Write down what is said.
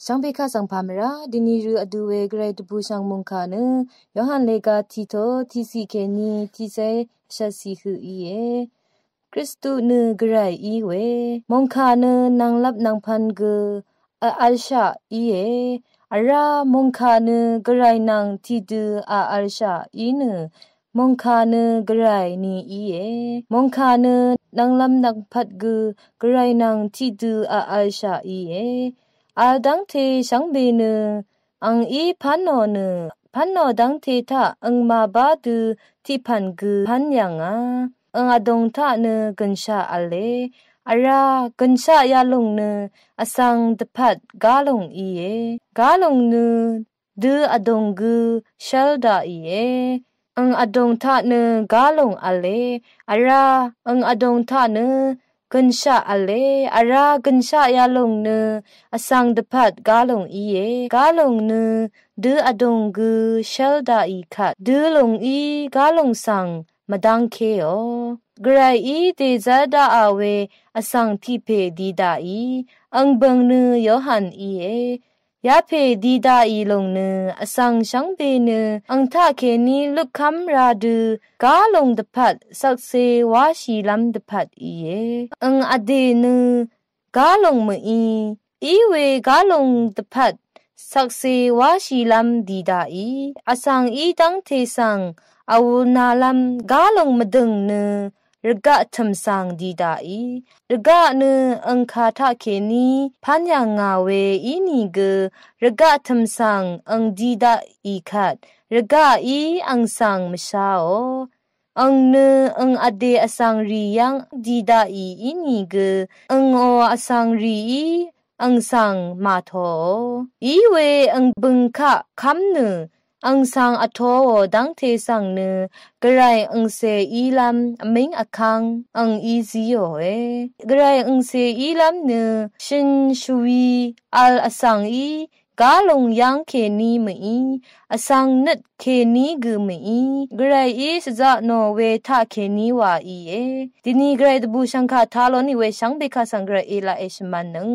ช่างเบคาสังพามราดินีรูอดูเวเกรดบูช่างมุงคาเนยอหันเลกาทีโตทีซีเคนีทีเซชัสซีฮืออีเอคริสตุเนกรายอีเวมงคาเนนางลับนางพันเกอัลชาอีเออารามงคาเนกรายนางทีดูอัลชาอีเนมงคาเนกรายนีอีเอมงคาเนนางลับนางพัดกรายนางทีดูอัลชาอีเออาดังเทชังเบเนอังอีพันโนเนพันโนดังเททะอังมาบาดูที่พันพันยังอังอดงทะเนกันชาอเลอารากันชายาลงเนอสังตพัดกาลงอีเอกาลงเนดูอดงเชลดาอีเออังอดงทะเนกาลงอเลอาราอังอดงทะเนกันชาอเลอารากันชายาลงเนอสังตพัดกาลงอีเอกาลงเนดูอดงเชลดาอีคัดดูลงอีกาลงสังมาดังเคโอกรายอีเตซาดาอาเวอสังทิเพดีดาอีอังบังเนยอหันอีเอยาเพดีดาอีลงเนอสังชังเบเนอังทะเคนีลุกคัมราดูกาลงตพัดสักเซวาชีลัมตพัดอีเออังอเดเนกาลงมอีเวกาลงตพัดสักเซวาชีลัมดีดาอีอสังอีตังเทสังอาวูนาลัมกาลงมดึงเนรกะทำสังดีดาอีรกะเนอังคาทะเคนีพันยังงาเวอีนีเกรกะทำสังอังดีดาอีคัดรกะอีอังสังมชาโออังเนอังอเดอสังรียังดีดาอีนีเกอังโออสังรีอังสังมาโทอีเวอังบึงคะคัมเนอังสังอโทดังเทสังเนกระไรอังเซอีลัมอมิงอคังอังอีซีโอกระไรอังเซอีลัมเนชินชวีอัลอสังอีกาลงยังเคนีมีอสังนึดเคนีกมีกระไรอีสจะโนเวทาเคนีวาอีดินีกระไรตบูชังคาทาโลนิเวชังเบคาสังกระเอลาเอชมันนึง